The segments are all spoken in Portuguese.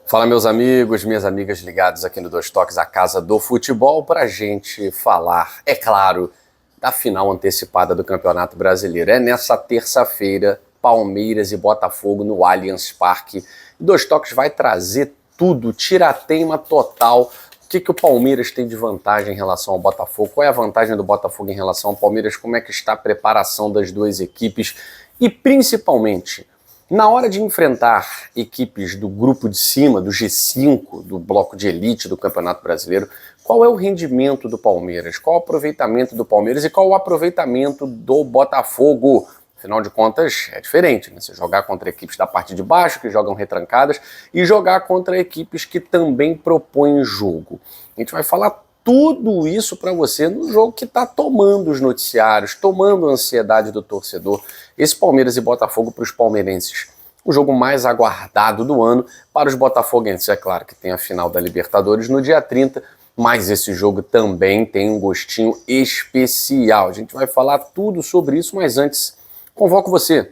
Fala, meus amigos, minhas amigas ligados aqui no Dois Toques, a casa do futebol, para gente falar, é claro, da final antecipada do Campeonato Brasileiro. É nessa terça-feira, Palmeiras e Botafogo no Allianz Parque. Dois Toques vai trazer tudo, tirateima total. O que o Palmeiras tem de vantagem em relação ao Botafogo? Qual é a vantagem do Botafogo em relação ao Palmeiras? Como é que está a preparação das duas equipes? E principalmente, na hora de enfrentar equipes do grupo de cima, do G5, do bloco de elite do Campeonato Brasileiro, qual é o rendimento do Palmeiras? Qual o aproveitamento do Palmeiras e qual o aproveitamento do Botafogo? Afinal de contas, é diferente, né? Você jogar contra equipes da parte de baixo, que jogam retrancadas, e jogar contra equipes que também propõem jogo. A gente vai falar tudo isso para você no jogo que está tomando os noticiários, tomando a ansiedade do torcedor. Esse Palmeiras e Botafogo para os palmeirenses. O jogo mais aguardado do ano para os botafoguenses. É claro que tem a final da Libertadores no dia 30, mas esse jogo também tem um gostinho especial. A gente vai falar tudo sobre isso, mas antes, convoco você.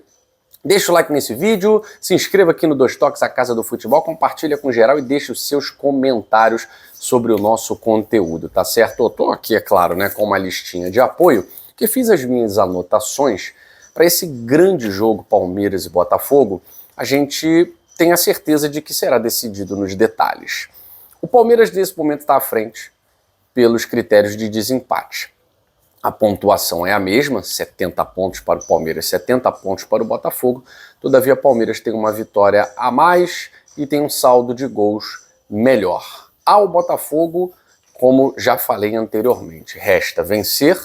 Deixa o like nesse vídeo, se inscreva aqui no Dois Toques, a Casa do Futebol, compartilha com geral e deixe os seus comentários sobre o nosso conteúdo, tá certo? Eu tô aqui, é claro, né, com uma listinha de apoio, que fiz as minhas anotações para esse grande jogo Palmeiras e Botafogo. A gente tem a certeza de que será decidido nos detalhes. O Palmeiras nesse momento está à frente pelos critérios de desempate. A pontuação é a mesma, 70 pontos para o Palmeiras, 70 pontos para o Botafogo. Todavia, o Palmeiras tem uma vitória a mais e tem um saldo de gols melhor. Ao Botafogo, como já falei anteriormente, resta vencer,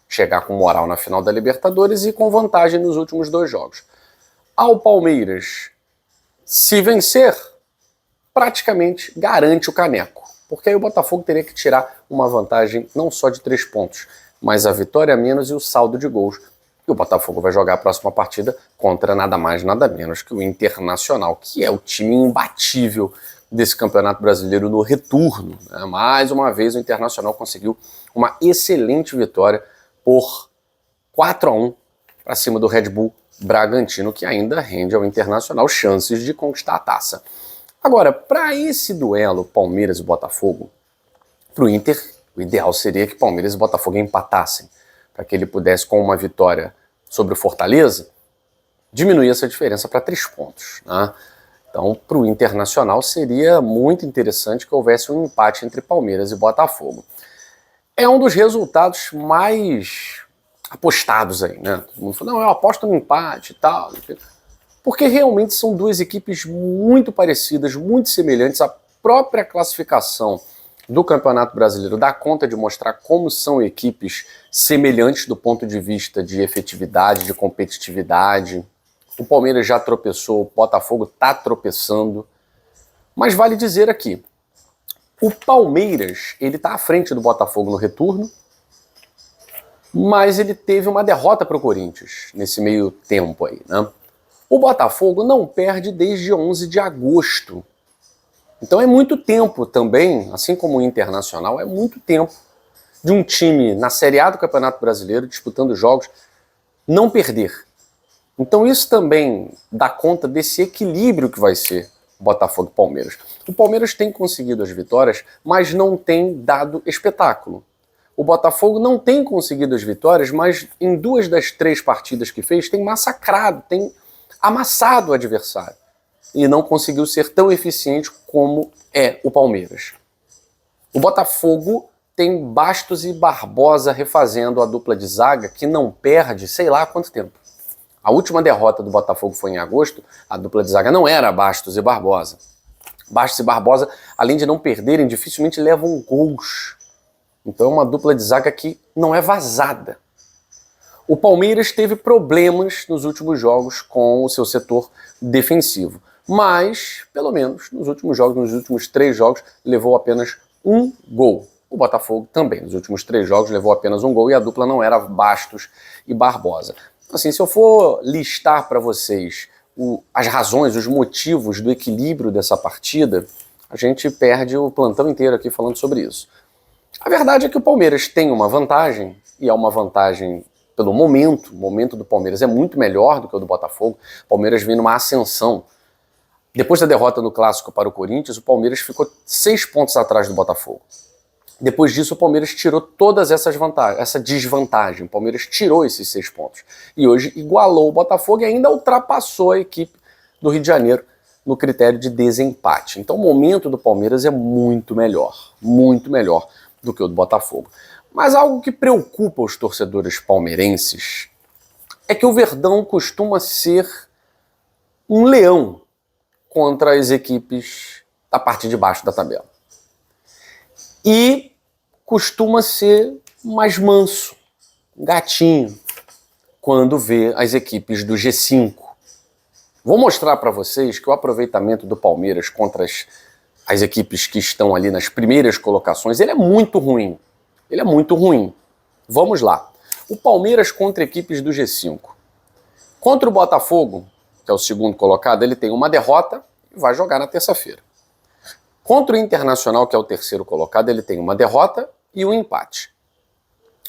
chegar com moral na final da Libertadores e com vantagem nos últimos dois jogos. Ao Palmeiras, se vencer, praticamente garante o caneco, porque aí o Botafogo teria que tirar uma vantagem não só de 3 pontos, mas a vitória a menos e o saldo de gols. E o Botafogo vai jogar a próxima partida contra nada mais, nada menos que o Internacional, que é o time imbatível desse Campeonato Brasileiro no retorno. Né? Mais uma vez o Internacional conseguiu uma excelente vitória por 4-1 para cima do Red Bull Bragantino, que ainda rende ao Internacional chances de conquistar a taça. Agora, para esse duelo Palmeiras e Botafogo, para o Inter, o ideal seria que Palmeiras e Botafogo empatassem, para que ele pudesse, com uma vitória sobre o Fortaleza, diminuir essa diferença para 3 pontos. Né? Então, para o Internacional, seria muito interessante que houvesse um empate entre Palmeiras e Botafogo. É um dos resultados mais apostados aí, né? Todo mundo fala, não, eu aposto no empate e tal. Porque realmente são duas equipes muito parecidas, muito semelhantes. A própria classificação do Campeonato Brasileiro dá conta de mostrar como são equipes semelhantes do ponto de vista de efetividade, de competitividade. O Palmeiras já tropeçou, o Botafogo está tropeçando. Mas vale dizer aqui, o Palmeiras ele está à frente do Botafogo no retorno, mas ele teve uma derrota para o Corinthians nesse meio tempo aí, né? O Botafogo não perde desde 11 de agosto. Então é muito tempo também, assim como o Internacional, é muito tempo de um time na Série A do Campeonato Brasileiro, disputando jogos, não perder. Então isso também dá conta desse equilíbrio que vai ser Botafogo e Palmeiras. O Palmeiras tem conseguido as vitórias, mas não tem dado espetáculo. O Botafogo não tem conseguido as vitórias, mas em 2 das 3 partidas que fez, tem massacrado, tem amassado o adversário. E não conseguiu ser tão eficiente como é o Palmeiras. O Botafogo tem Bastos e Barbosa refazendo a dupla de zaga que não perde sei lá quanto tempo. A última derrota do Botafogo foi em agosto, a dupla de zaga não era Bastos e Barbosa. Bastos e Barbosa, além de não perderem, dificilmente levam gols. Então é uma dupla de zaga que não é vazada. O Palmeiras teve problemas nos últimos jogos com o seu setor defensivo. Mas, pelo menos, nos últimos jogos, nos últimos 3 jogos, levou apenas 1 gol. O Botafogo também, nos últimos 3 jogos, levou apenas 1 gol e a dupla não era Bastos e Barbosa. Assim, se eu for listar para vocês as razões, os motivos do equilíbrio dessa partida, a gente perde o plantão inteiro aqui falando sobre isso. A verdade é que o Palmeiras tem uma vantagem, e é uma vantagem pelo momento. O momento do Palmeiras é muito melhor do que o do Botafogo. O Palmeiras vem numa ascensão. Depois da derrota no Clássico para o Corinthians, o Palmeiras ficou 6 pontos atrás do Botafogo. Depois disso, o Palmeiras tirou todas essas vantagens, essa desvantagem. O Palmeiras tirou esses 6 pontos. E hoje igualou o Botafogo e ainda ultrapassou a equipe do Rio de Janeiro no critério de desempate. Então o momento do Palmeiras é muito melhor do que o do Botafogo. Mas algo que preocupa os torcedores palmeirenses é que o Verdão costuma ser um leão contra as equipes da parte de baixo da tabela. E costuma ser mais manso, gatinho, quando vê as equipes do G5. Vou mostrar para vocês que o aproveitamento do Palmeiras contra as equipes que estão ali nas primeiras colocações, ele é muito ruim. Ele é muito ruim. Vamos lá. O Palmeiras contra equipes do G5. Contra o Botafogo, que é o segundo colocado, ele tem uma derrota e vai jogar na terça-feira. Contra o Internacional, que é o terceiro colocado, ele tem uma derrota e um empate.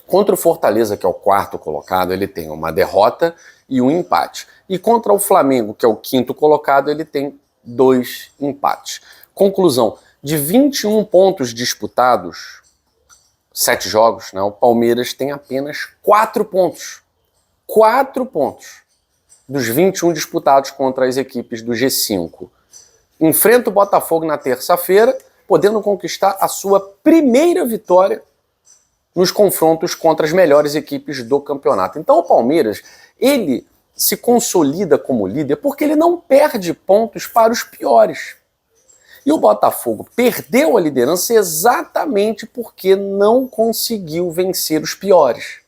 Contra o Fortaleza, que é o quarto colocado, ele tem uma derrota e um empate. E contra o Flamengo, que é o quinto colocado, ele tem 2 empates. Conclusão, de 21 pontos disputados, 7 jogos, né, o Palmeiras tem apenas 4 pontos. 4 pontos dos 21 disputados contra as equipes do G5. Enfrenta o Botafogo na terça-feira, podendo conquistar a sua primeira vitória nos confrontos contra as melhores equipes do campeonato. Então o Palmeiras, ele se consolida como líder porque ele não perde pontos para os piores. E o Botafogo perdeu a liderança exatamente porque não conseguiu vencer os piores.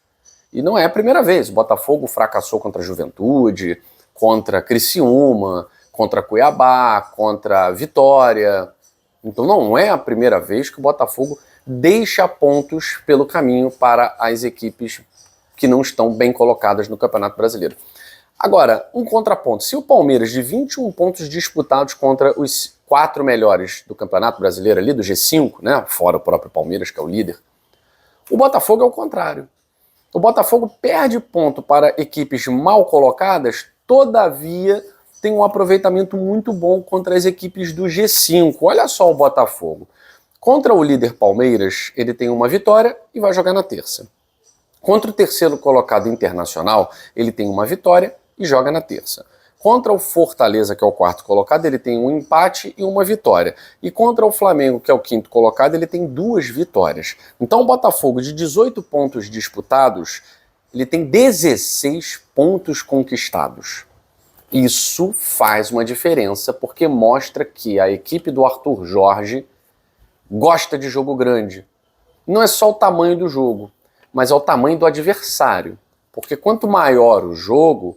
E não é a primeira vez. O Botafogo fracassou contra a Juventude, contra a Criciúma, contra Cuiabá, contra a Vitória. Então não é a primeira vez que o Botafogo deixa pontos pelo caminho para as equipes que não estão bem colocadas no Campeonato Brasileiro. Agora, um contraponto. Se o Palmeiras, de 21 pontos disputados contra os 4 melhores do Campeonato Brasileiro ali, do G5, né, fora o próprio Palmeiras, que é o líder, o Botafogo é o contrário. O Botafogo perde ponto para equipes mal colocadas, todavia tem um aproveitamento muito bom contra as equipes do G5. Olha só o Botafogo. Contra o líder Palmeiras, ele tem uma vitória e vai jogar na terça. Contra o terceiro colocado Internacional, ele tem uma vitória e joga na terça. Contra o Fortaleza, que é o quarto colocado, ele tem um empate e uma vitória. E contra o Flamengo, que é o quinto colocado, ele tem 2 vitórias. Então o Botafogo, de 18 pontos disputados, ele tem 16 pontos conquistados. Isso faz uma diferença, porque mostra que a equipe do Arthur Jorge gosta de jogo grande. Não é só o tamanho do jogo, mas é o tamanho do adversário. Porque quanto maior o jogo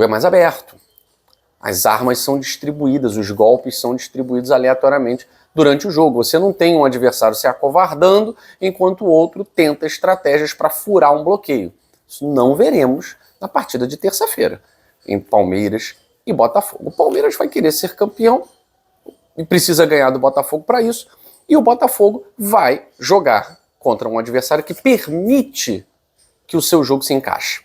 é mais aberto. As armas são distribuídas, os golpes são distribuídos aleatoriamente durante o jogo. Você não tem um adversário se acovardando, enquanto o outro tenta estratégias para furar um bloqueio. Isso não veremos na partida de terça-feira, em Palmeiras e Botafogo. O Palmeiras vai querer ser campeão e precisa ganhar do Botafogo para isso, e o Botafogo vai jogar contra um adversário que permite que o seu jogo se encaixe.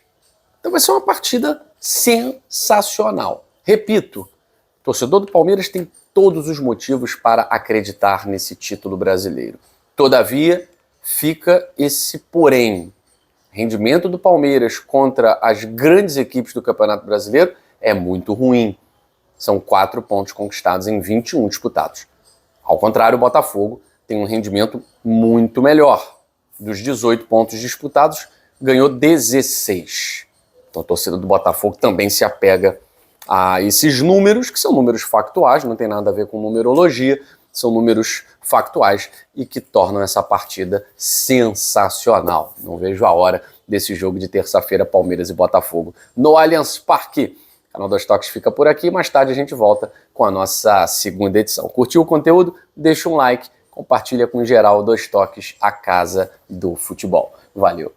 Então vai ser uma partida sensacional. Repito, o torcedor do Palmeiras tem todos os motivos para acreditar nesse título brasileiro. Todavia, fica esse porém. Rendimento do Palmeiras contra as grandes equipes do Campeonato Brasileiro é muito ruim. São 4 pontos conquistados em 21 disputados. Ao contrário, o Botafogo tem um rendimento muito melhor. Dos 18 pontos disputados, ganhou 16. Então a torcida do Botafogo também se apega a esses números, que são números factuais, não tem nada a ver com numerologia, são números factuais e que tornam essa partida sensacional. Não vejo a hora desse jogo de terça-feira, Palmeiras e Botafogo, no Allianz Parque. O canal Dois Toques fica por aqui, mais tarde a gente volta com a nossa segunda edição. Curtiu o conteúdo? Deixa um like, compartilha com geral Dois Toques, a casa do futebol. Valeu!